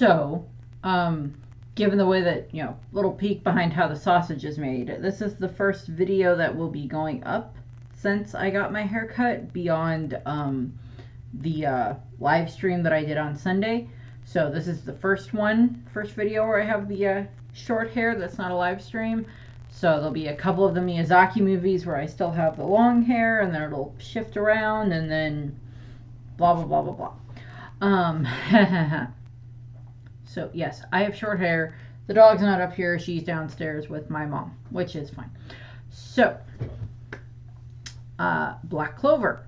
So, given the way that, little peek behind how the sausage is made, this is the first video that will be going up since I got my hair cut beyond the live stream that I did on Sunday. So this is the first video where I have the short hair that's not a live stream. So there'll be a couple of the Miyazaki movies where I still have the long hair, and then it'll shift around, and then blah blah blah blah blah. So yes, I have short hair. The dog's not up here. She's downstairs with my mom, which is fine. So, Black Clover.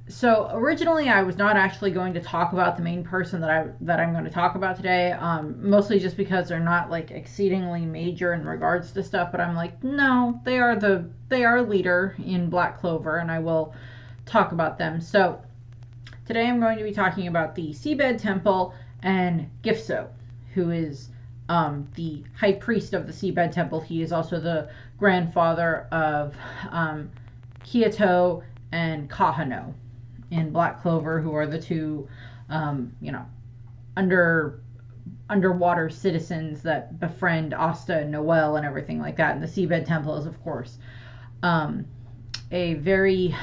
So originally I was not actually going to talk about the main person that I'm going to talk about today, mostly just because they're not like exceedingly major in regards to stuff, but I'm like, no, they are leader in Black Clover, and I will talk about them. So today I'm going to be talking about the Seabed Temple and Gifso, who is the high priest of the Seabed Temple. He is also the grandfather of Kyoto and Kahano in Black Clover, who are the two, underwater citizens that befriend Asta and Noel and everything like that. And the Seabed Temple is, of course, a very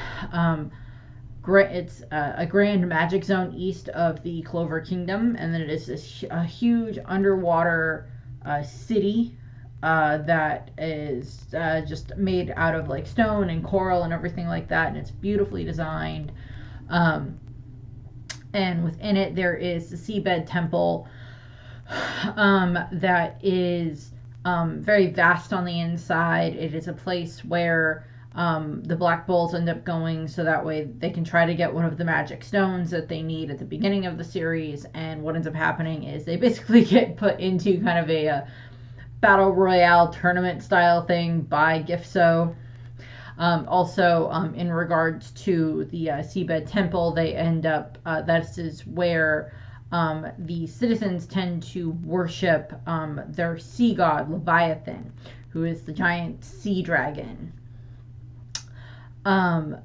it's a grand magic zone east of the Clover Kingdom, and then it is a huge underwater city that is just made out of like stone and coral and everything like that, and it's beautifully designed. And within it there is the Seabed Temple that is very vast on the inside. It is a place where the Black Bulls end up going, so that way they can try to get one of the magic stones that they need at the beginning of the series. And what ends up happening is they basically get put into kind of a battle royale tournament style thing by Gifso. Also, in regards to the Seabed Temple, they end up, that is where the citizens tend to worship their sea god Leviathan, who is the giant sea dragon. So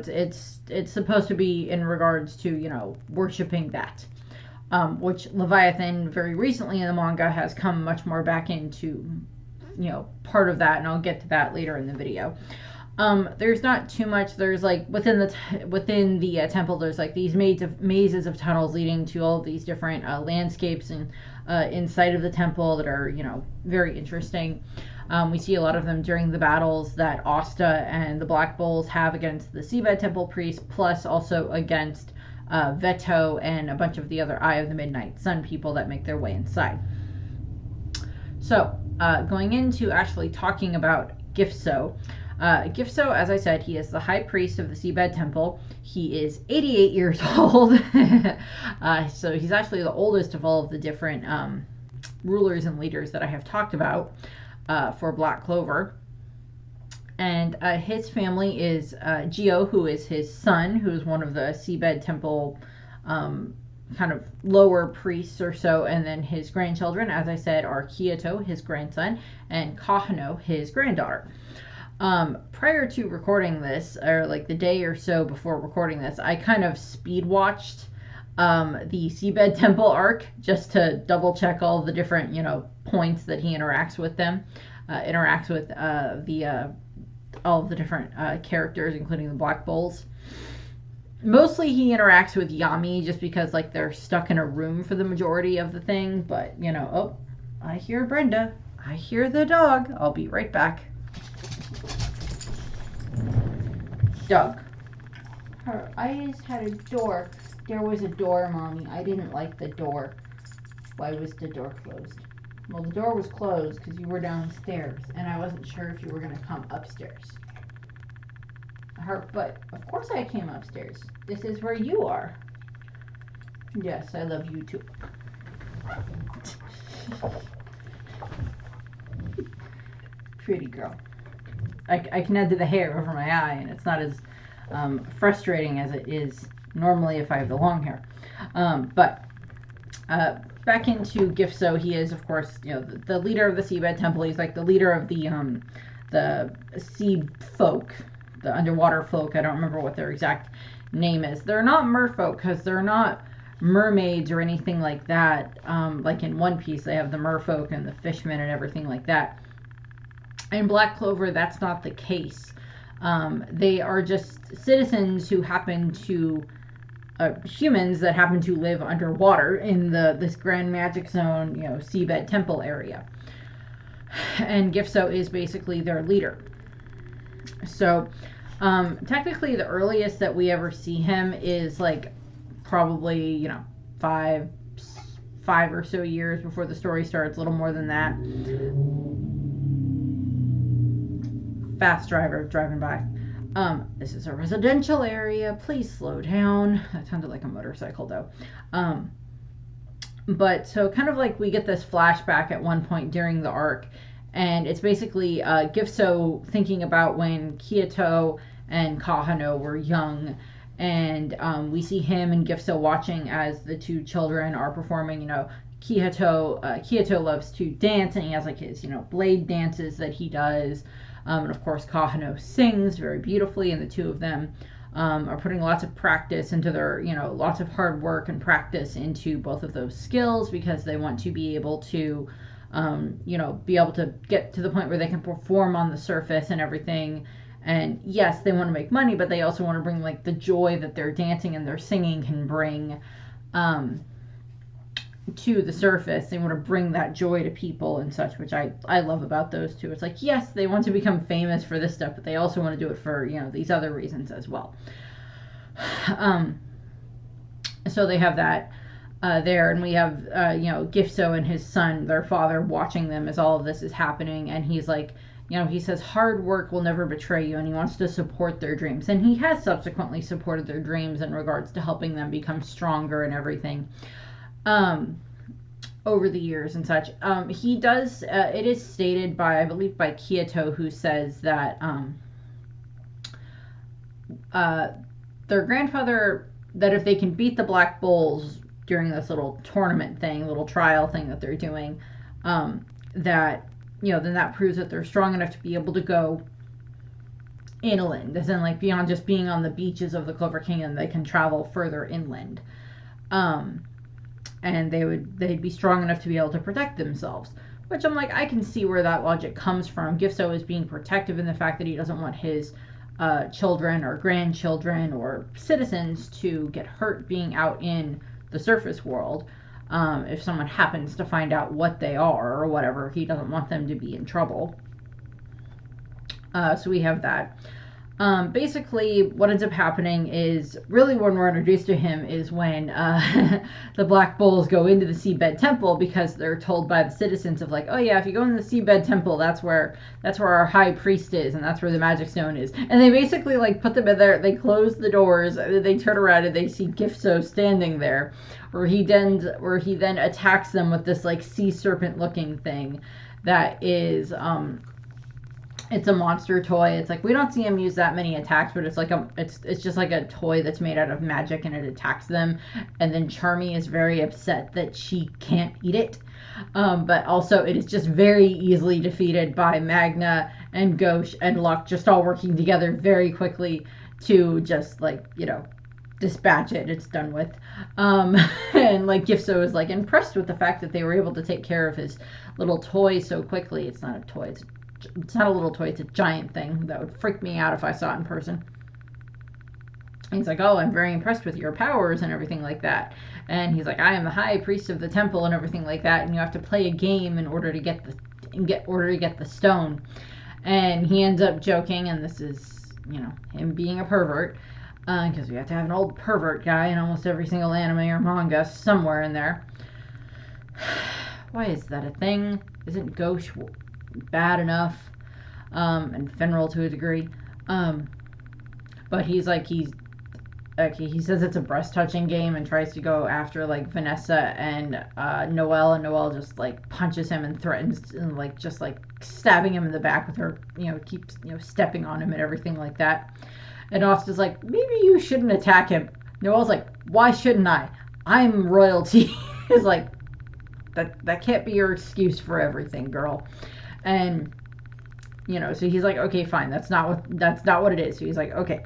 it's supposed to be in regards to, worshiping that. Which Leviathan very recently in the manga has come much more back into, part of that, and I'll get to that later in the video. There's not too much. There's like within the temple, there's like these mazes of tunnels leading to all of these different landscapes and inside of the temple that are, very interesting. We see a lot of them during the battles that Asta and the Black Bulls have against the Seabed Temple priest, plus also against Veto and a bunch of the other Eye of the Midnight Sun people that make their way inside. So, going into actually talking about Gifso. Gifso, as I said, he is the high priest of the Seabed Temple. He is 88 years old. So he's actually the oldest of all of the different rulers and leaders that I have talked about for Black Clover. And his family is Gio, who is his son, who is one of the Seabed Temple kind of lower priests or so, and then his grandchildren, as I said, are Kyoto, his grandson, and Kahano, his granddaughter. Prior to recording this, or like the day or so before recording this, I kind of speed watched the Seabed Temple arc just to double check all the different, points that he interacts with them, all of the different characters, including the Black Bulls. Mostly he interacts with Yami just because like they're stuck in a room for the majority of the thing, but oh, I hear Brenda. I hear the dog. I'll be right back. Doug. Her eyes had a door. There was a door, Mommy. I didn't like the door. Why was the door closed? Well, the door was closed because you were downstairs, and I wasn't sure if you were going to come upstairs. But of course I came upstairs. This is where you are. Yes, I love you too. Pretty girl. I can add to the hair over my eye, and it's not as frustrating as it is normally if I have the long hair. But back into Gifso, he is, of course, the leader of the Seabed Temple. He's like the leader of the sea folk, the underwater folk. I don't remember what their exact name is. They're not merfolk because they're not mermaids or anything like that. Like in One Piece, they have the merfolk and the fishmen and everything like that. In Black Clover, that's not the case. They are just citizens who happen to humans that happen to live underwater in this Grand Magic Zone, Seabed Temple area. And Gifso is basically their leader. So, technically, the earliest that we ever see him is like probably five or so years before the story starts. A little more than that. Fast driver driving by. This is a residential area. Please slow down. That sounded like a motorcycle, though. But so kind of like we get this flashback at one point during the arc, and it's basically Gifso thinking about when Kyoto and Kahano were young, and we see him and Gifso watching as the two children are performing. Kyoto loves to dance, and he has like his blade dances that he does. And of course, Kahano sings very beautifully, and the two of them are putting lots of practice into their, lots of hard work and practice into both of those skills, because they want to be able to, be able to get to the point where they can perform on the surface and everything. And yes, they want to make money, but they also want to bring like the joy that their dancing and their singing can bring to the surface. They want to bring that joy to people and such, which I love about those two. It's like, yes, they want to become famous for this stuff, but they also want to do it for these other reasons as well. So they have that there, and we have Gifso and his son, their father, watching them as all of this is happening, and he's like, he says hard work will never betray you, and he wants to support their dreams, and he has subsequently supported their dreams in regards to helping them become stronger and everything over the years and such. He does, it is stated by, I believe, by Kyoto, who says that their grandfather, that if they can beat the Black Bulls during this little tournament thing, little trial thing that they're doing, that, then that proves that they're strong enough to be able to go inland, as in like beyond just being on the beaches of the Clover Kingdom, they can travel further inland. And they'd be strong enough to be able to protect themselves. Which I'm like, I can see where that logic comes from. Gifso is being protective in the fact that he doesn't want his children or grandchildren or citizens to get hurt being out in the surface world. If someone happens to find out what they are or whatever, he doesn't want them to be in trouble. So we have that. Basically, what ends up happening is, really when we're introduced to him is when the Black Bulls go into the Seabed Temple, because they're told by the citizens of like, oh yeah, if you go in the Seabed Temple, that's where our high priest is, and that's where the magic stone is. And they basically like put them in there, they close the doors, they turn around and they see Gifso standing there, where he then attacks them with this like sea serpent looking thing that is it's a monster toy. It's like, we don't see him use that many attacks, but it's like it's just like a toy that's made out of magic, and it attacks them. And then Charmy is very upset that she can't eat it. But also it is just very easily defeated by Magna and Gauche and Luck, just all working together very quickly to just like, dispatch it. It's done with. And like Gifso is like impressed with the fact that they were able to take care of his little toy so quickly. It's not a toy, it's not a little toy, it's a giant thing that would freak me out if I saw it in person. And he's like, oh, I'm very impressed with your powers and everything like that. And he's like, I am the high priest of the temple and everything like that, and you have to play a game in order to get the stone. And he ends up joking, and this is, him being a pervert, because we have to have an old pervert guy in almost every single anime or manga somewhere in there. Why is that a thing? Isn't Gauche bad enough? And Fenrir to a degree. But he says it's a breast touching game and tries to go after like Vanessa and Noelle, and Noelle just like punches him and threatens and like just like stabbing him in the back with her, keeps stepping on him and everything like that. And Austin's like, maybe you shouldn't attack him. Noelle's like, why shouldn't I? I'm royalty. It's like, that can't be your excuse for everything, girl. And so he's like, okay, fine, that's not what it is. So he's like, okay,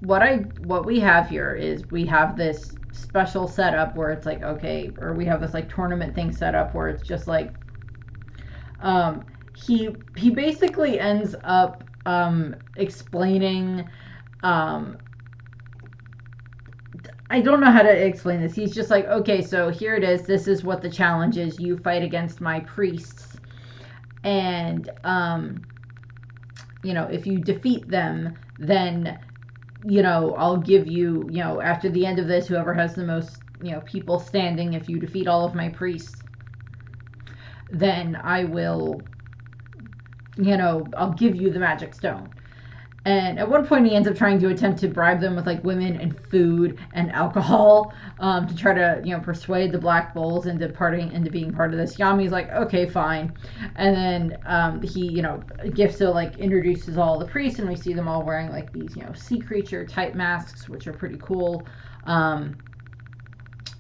what we have here is we have this special setup where it's like, okay, or we have this like tournament thing set up where it's just like, he basically ends up explaining, I don't know how to explain this. He's just like, okay, so here it is. This is what the challenge is. You fight against my priests, and if you defeat them, then I'll give you, after the end of this, whoever has the most people standing, if you defeat all of my priests, then I will, I'll give you the magic stone. And at one point, he ends up trying to attempt to bribe them with like women and food and alcohol, to try to persuade the Black Bulls into being part of this. Yami's like, okay, fine. And then he Gifso like introduces all the priests, and we see them all wearing like these sea creature type masks, which are pretty cool.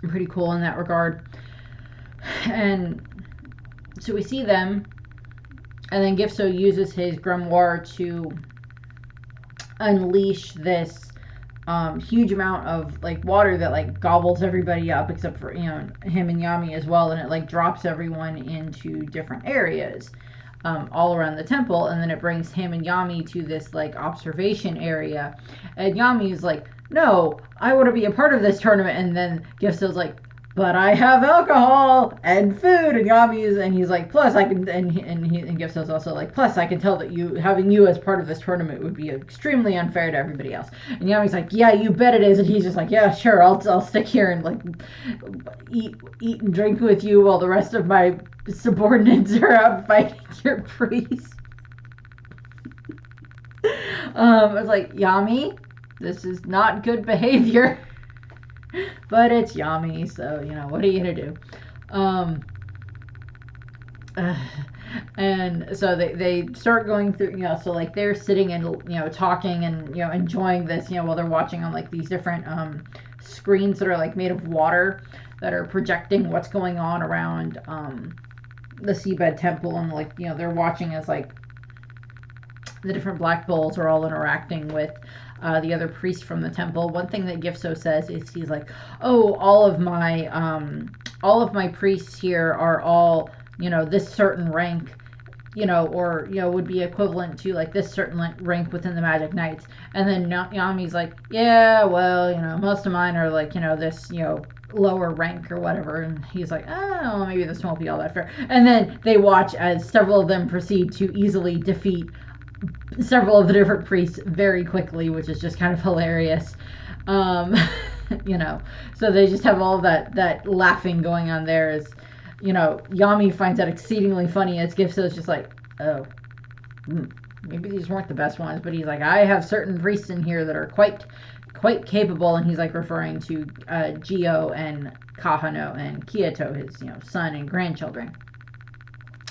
Pretty cool in that regard. And so we see them, and then Gifso uses his grimoire to unleash this huge amount of like water that like gobbles everybody up except for him and Yami as well, and it like drops everyone into different areas all around the temple, and then it brings him and Yami to this like observation area, and Yami's like, no, I want to be a part of this tournament, and then Gifso's like, but I have alcohol and food, and he's like, plus I can, and Gifso's also like, plus I can tell that having you as part of this tournament would be extremely unfair to everybody else. And Yami's like, yeah, you bet it is, and he's just like, yeah, sure, I'll stick here and like eat and drink with you while the rest of my subordinates are out fighting your priest. I was like, Yami, this is not good behavior. But it's Yami, so what are you gonna do? And so they start going through, so like they're sitting and talking and enjoying this, while they're watching on like these different screens that are like made of water that are projecting what's going on around the Seabed temple, and like they're watching as like the different Black Bulls are all interacting with the other priests from the temple. One thing that Gifso says is he's like, oh, all of my priests here are all this certain rank, or would be equivalent to like this certain rank within the Magic Knights. And then Yami's like, yeah, well, most of mine are like this lower rank or whatever. And he's like, oh, maybe this won't be all that fair. And then they watch as several of them proceed to easily defeat several of the different priests very quickly, which is just kind of hilarious. So they just have all that laughing going on there as Yami finds that exceedingly funny, as Gifso's just like, oh, maybe these weren't the best ones, but he's like, I have certain priests in here that are quite capable, and he's like referring to Gio and Kahano and Kyoto, his son and grandchildren.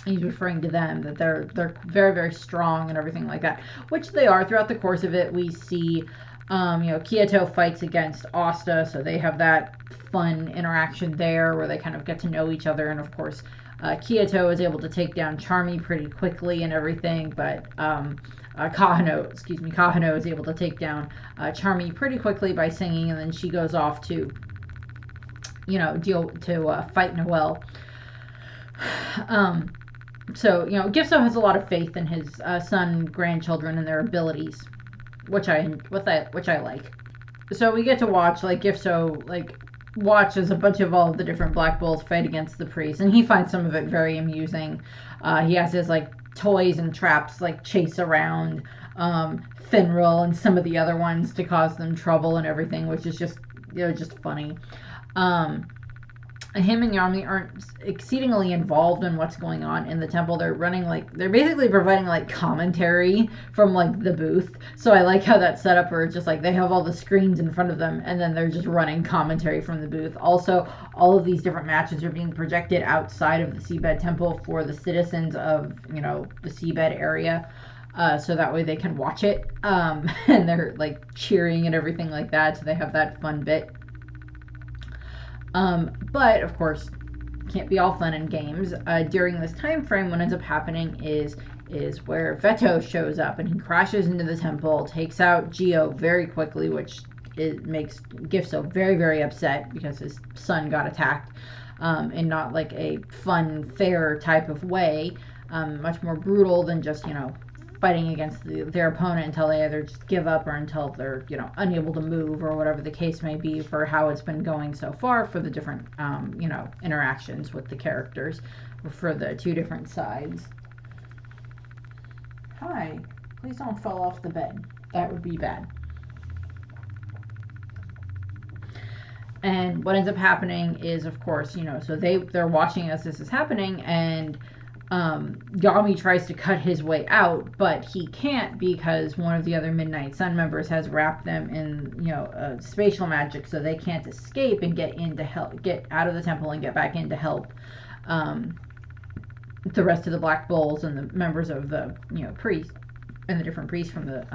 He's referring to them, that they're very, very strong and everything like that, which they are. Throughout the course of it, we see Kyoto fights against Asta, so they have that fun interaction there where they kind of get to know each other. And of course, Kyoto is able to take down Charmy pretty quickly and everything, but Kahano is able to take down Charmy pretty quickly by singing, and then she goes off to fight Noelle. So Gifso has a lot of faith in his son and grandchildren and their abilities, which I like. So we get to watch like Gifso watch as a bunch of all of the different Black Bulls fight against the priest, and he finds some of it very amusing. He has his like toys and traps like chase around Finral and some of the other ones to cause them trouble and everything, which is just funny. Him and Yami aren't exceedingly involved in what's going on in the temple. They're basically providing like commentary from like the booth. So I like how that's set up, where it's just like they have all the screens in front of them, and then they're just running commentary from the booth. Also, all of these different matches are being projected outside of the Seabed temple for the citizens of the Seabed area. So that way they can watch it, and they're like cheering and everything like that. So they have that fun bit. But of course, can't be all fun and games. During this time frame, what ends up happening is is where Veto shows up, and he crashes into the temple, takes out Geo very quickly, which it makes Gifso very, very upset because his son got attacked in not like a fun, fair type of way, much more brutal than just, fighting against their opponent until they either just give up or until they're, unable to move or whatever the case may be, for how it's been going so far for the different, interactions with the characters for the two different sides. Hi, please don't fall off the bed. That would be bad. And what ends up happening is, of course, so they're watching as this is happening, and Yami tries to cut his way out, but he can't because one of the other Midnight Sun members has wrapped them in, spatial magic, so they can't escape and get out of the temple and get back in to help the rest of the Black Bulls and the members of the, priests and the different priests from the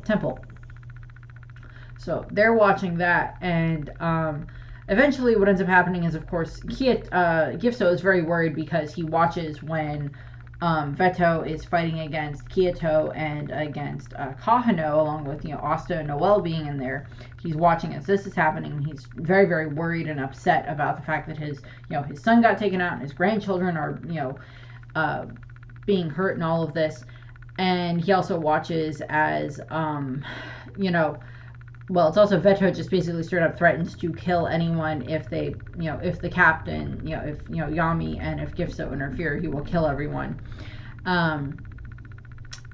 temple. So they're watching that, and eventually what ends up happening is, of course, Gifso is very worried because he watches when Veto is fighting against Kyoto and against Kahano, along with, Asta and Noelle being in there. He's watching as this is happening. He's very, very worried and upset about the fact that his son got taken out and his grandchildren are, being hurt and all of this. And he also watches as, well, it's also Veto just basically straight up threatens to kill anyone if they, if the captain, if, Yami and if Gifso interfere, he will kill everyone. And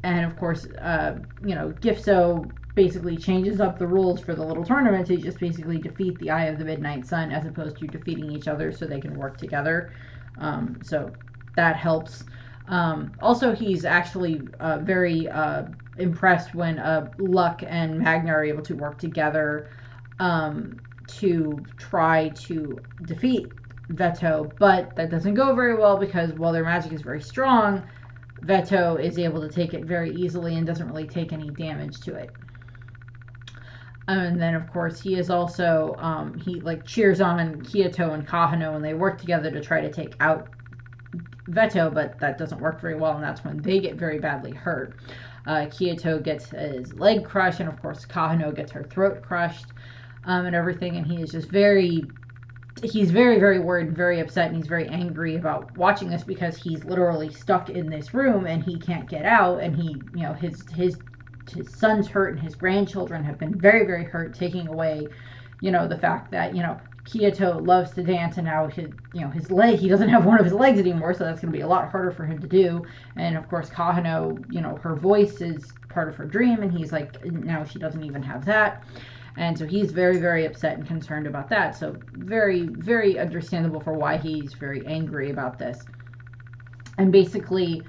of course, Gifso basically changes up the rules for the little tournament to just basically defeat the Eye of the Midnight Sun as opposed to defeating each other so they can work together. So that helps. Also, he's actually very impressed when Luck and Magna are able to work together to try to defeat Veto, but that doesn't go very well because while their magic is very strong, Veto is able to take it very easily and doesn't really take any damage to it. And then, of course, he is also, he cheers on Kyoto and Kahano, and they work together to try to take out Veto, but that doesn't work very well, and that's when they get very badly hurt. Kyoto gets his leg crushed, and of course Kahano gets her throat crushed, and everything, and he is just he's very, very worried and very upset, and he's very angry about watching this because he's literally stuck in this room and he can't get out, and he, his son's hurt and his grandchildren have been very, very hurt, taking away, the fact that, Kyoto loves to dance, and now his leg, he doesn't have one of his legs anymore, so that's going to be a lot harder for him to do. And of course Kahano, her voice is part of her dream, and he's like, now she doesn't even have that. And so he's very, very upset and concerned about that. So very, very understandable for why he's very angry about this. And basically,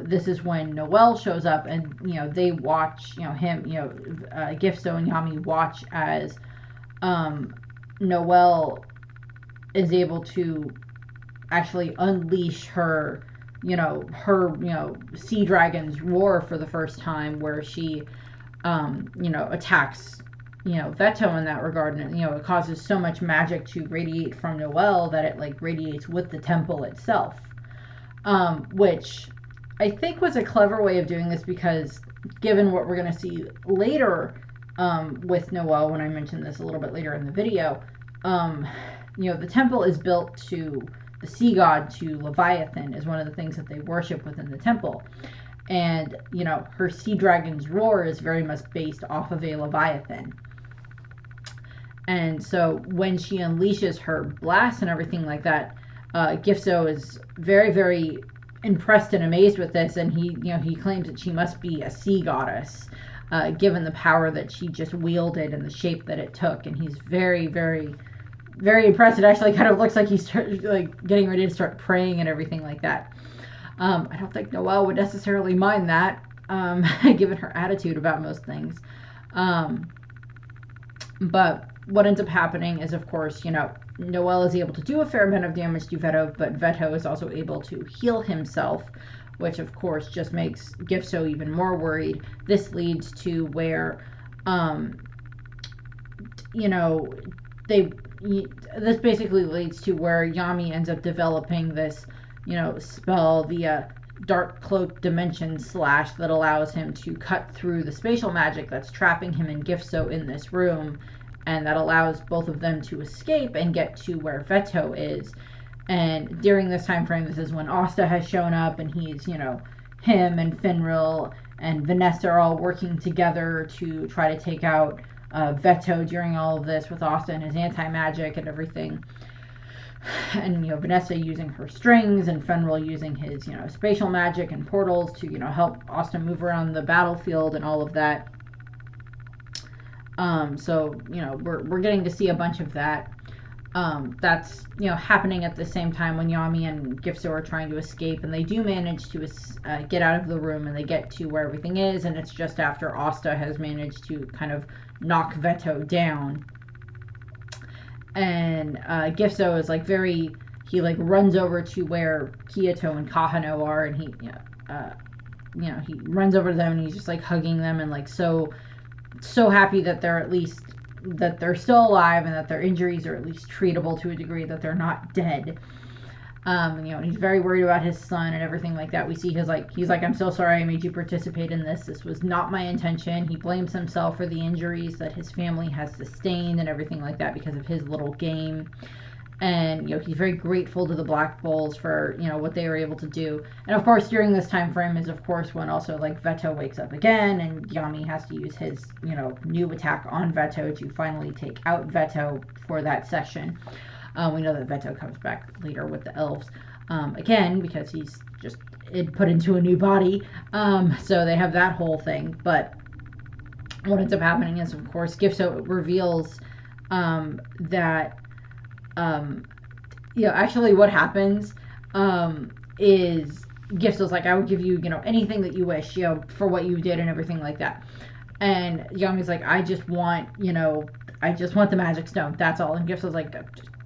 this is when Noelle shows up, and they watch, him, Gifso and Yami watch as Noelle is able to actually unleash her, sea dragon's roar for the first time, where she, attacks, Veto in that regard, and it causes so much magic to radiate from Noelle that it radiates with the temple itself, which I think was a clever way of doing this, because given what we're going to see later with Noelle, when I mention this a little bit later in the video, the temple is built to the sea god, to Leviathan, is one of the things that they worship within the temple. And, her sea dragon's roar is very much based off of a Leviathan. And so when she unleashes her blast and everything like that, Gifso is very, very impressed and amazed with this, and he claims that she must be a sea goddess, given the power that she just wielded and the shape that it took. And he's very, very, very impressed. It actually kind of looks like he's getting ready to start praying and everything like that. I don't think Noelle would necessarily mind that, given her attitude about most things. But what ends up happening is, of course, Noelle is able to do a fair amount of damage to Veto, but Veto is also able to heal himself, which of course just makes Gifso even more worried. This leads to where, this basically leads to where Yami ends up developing this, spell, the dark cloak dimension slash that allows him to cut through the spatial magic that's trapping him and Gifso in this room, and that allows both of them to escape and get to where Veto is. And during this time frame, this is when Asta has shown up, and he's, him and Finral and Vanessa are all working together to try to take out Veto during all of this, with Asta and his anti-magic and everything. And Vanessa using her strings, and Fenrir using his spatial magic and portals to help Austin move around the battlefield and all of that. So we're getting to see a bunch of that. That's happening at the same time when Yami and Gifso are trying to escape, and they do manage to get out of the room, and they get to where everything is, and it's just after Asta has managed to kind of knock Veto down. And Gifso is he runs over to where Kiyoto and Kahano are, and he he runs over to them, and he's just hugging them, and so happy that they're still alive, and that their injuries are at least treatable to a degree, that they're not dead. And he's very worried about his son and everything like that. We see he's like, I'm so sorry I made you participate in this. This was not my intention. He blames himself for the injuries that his family has sustained and everything like that because of his little game. And he's very grateful to the Black Bulls for what they were able to do. And of course, during this time frame is of course when also Veto wakes up again, and Yami has to use his new attack on Veto to finally take out Veto for that session. We know that Veto comes back later with the elves again, because he's just put into a new body. So they have that whole thing. But what ends up happening is, of course, Gifso reveals that actually what happens is Gifso's like, I will give you anything that you wish for what you did and everything like that. And Yami's like, I just want the magic stone, that's all. And Gifso's like,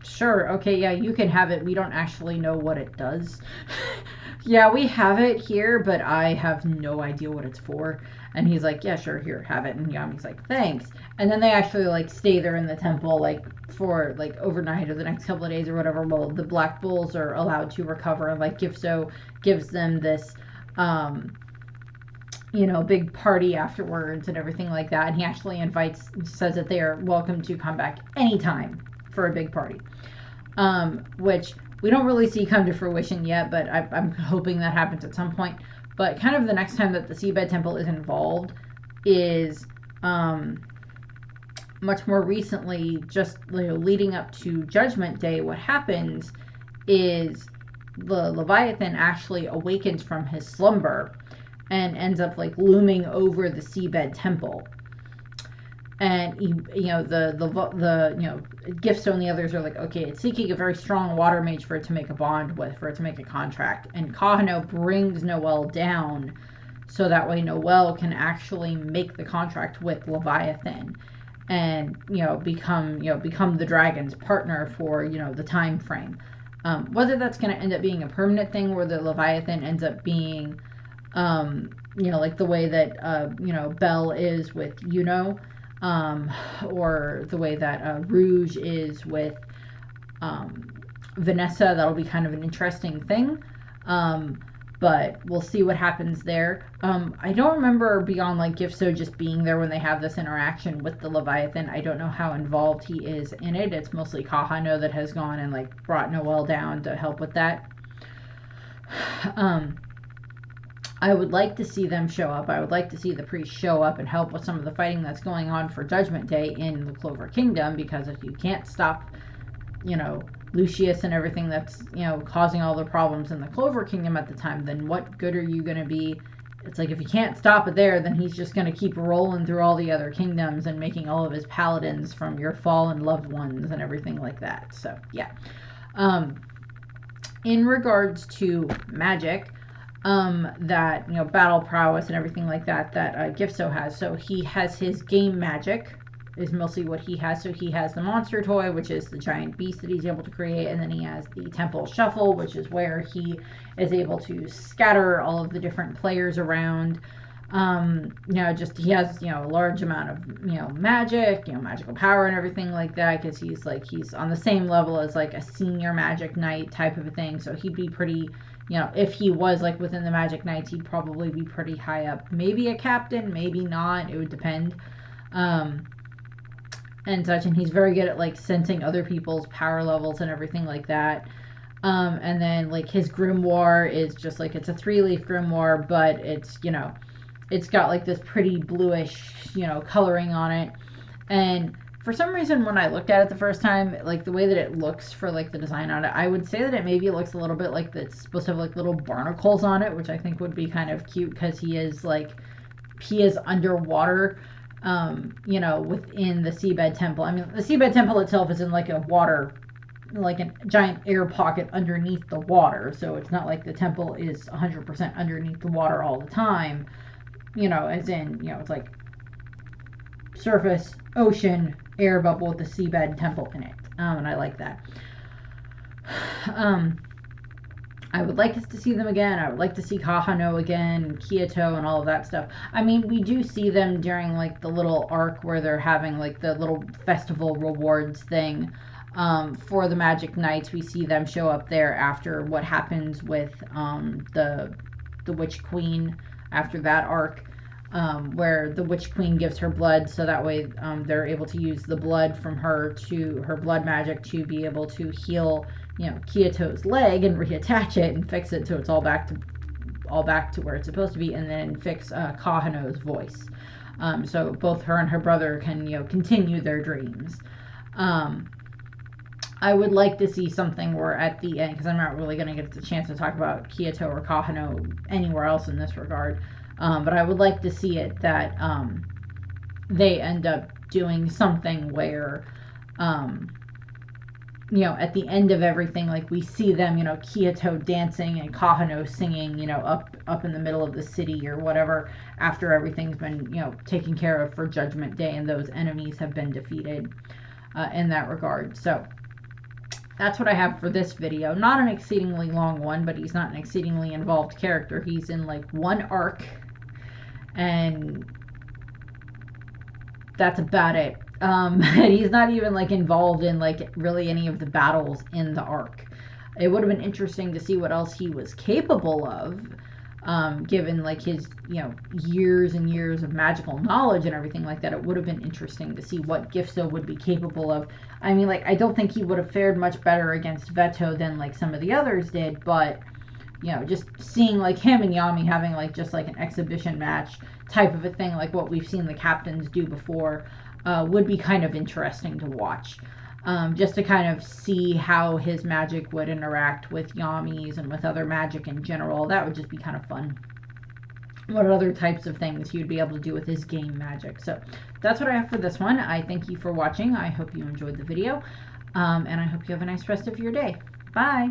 sure, okay, yeah, you can have it. We don't actually know what it does. Yeah, we have it here, but I have no idea what it's for. And he's like, yeah, sure, here, have it. And Yami's like, thanks. And then they actually stay there in the temple for overnight or the next couple of days or whatever. Well, the Black Bulls are allowed to recover, and Gifso gives them this big party afterwards and everything like that. And he actually says that they are welcome to come back anytime for a big party, which we don't really see come to fruition yet, but I'm hoping that happens at some point. But kind of the next time that the Seabed Temple is involved is much more recently, just leading up to Judgment Day. What happens is the Leviathan actually awakens from his slumber and ends up looming over the Seabed Temple. And Gifso and the others are okay, it's seeking a very strong water mage for it to make a bond with, for it to make a contract. And Kahano brings Noel down so that way Noel can actually make the contract with Leviathan and become the dragon's partner for the time frame. Whether that's going to end up being a permanent thing where the Leviathan ends up being the way that Belle is with or the way that Rouge is with Vanessa, that'll be kind of an interesting thing. But we'll see what happens there. I don't remember beyond Gifso just being there when they have this interaction with the Leviathan. I don't know how involved he is in it. It's mostly Kahano that has gone and brought Noel down to help with that. I would like to see them show up. I would like to see the priests show up and help with some of the fighting that's going on for Judgment Day in the Clover Kingdom, because if you can't stop, Lucius and everything that's, causing all the problems in the Clover Kingdom at the time, then what good are you going to be? It's if you can't stop it there, then he's just going to keep rolling through all the other kingdoms and making all of his paladins from your fallen loved ones and everything like that. So, yeah. In regards to magic, that battle prowess and everything like that Gifso has. So he has his game magic is mostly what he has. So he has the monster toy, which is the giant beast that he's able to create, and then he has the temple shuffle, which is where he is able to scatter all of the different players around. He has a large amount of magic, magical power and everything like that, because he's on the same level as a senior magic knight type of a thing. So he'd be pretty You know, if he was like within the Magic Knights, he'd probably be pretty high up. Maybe a captain, maybe not. It would depend. And such. And he's very good at like sensing other people's power levels and everything like that. And then like his grimoire is just like, it's a 3-leaf grimoire, but it's, you know, it's got like this pretty bluish, you know, coloring on it. And for some reason, when I looked at it the first time, like the way that it looks for like the design on it, I would say that it maybe looks a little bit like it's supposed to have like little barnacles on it, which I think would be kind of cute because he is underwater, you know, within the Seabed Temple. I mean, the Seabed Temple itself is in like a water, like a giant air pocket underneath the water, so it's not like the temple is 100% underneath the water all the time, you know, as in, you know, it's like surface, ocean, air bubble with the Seabed Temple in it. And I like that. I would like us to see them again. I would like to see Kahano again, and Kyoto, and all of that stuff. I mean, we do see them during like the little arc where they're having like the little festival rewards thing. For the Magic Knights, we see them show up there after what happens with the Witch Queen after that arc. Where the Witch Queen gives her blood, so that way they're able to use the blood from her blood magic to be able to heal, you know, Kyoto's leg and reattach it and fix it so it's all back to where it's supposed to be, and then fix Kahano's voice, so both her and her brother can, you know, continue their dreams. I would like to see something where at the end, because I'm not really going to get the chance to talk about Kyoto or Kahano anywhere else in this regard. But I would like to see it that they end up doing something where, you know, at the end of everything, like we see them, you know, Kyoto dancing and Kahano singing, you know, up in the middle of the city or whatever, after everything's been, you know, taken care of for Judgment Day and those enemies have been defeated in that regard. So that's what I have for this video. Not an exceedingly long one, but he's not an exceedingly involved character. He's in like one arc, and that's about it. And he's not even like involved in like really any of the battles in the arc. It would have been interesting to see what else he was capable of, given like his, you know, years and years of magical knowledge and everything like that. It would have been interesting to see what Gifso would be capable of. I mean, like, I don't think he would have fared much better against Veto than like some of the others did, but you know, just seeing like him and Yami having like just like an exhibition match type of a thing, like what we've seen the captains do before, would be kind of interesting to watch. Just to kind of see how his magic would interact with Yami's and with other magic in general. That would just be kind of fun. What other types of things he would be able to do with his game magic. So that's what I have for this one. I thank you for watching. I hope you enjoyed the video. And I hope you have a nice rest of your day. Bye!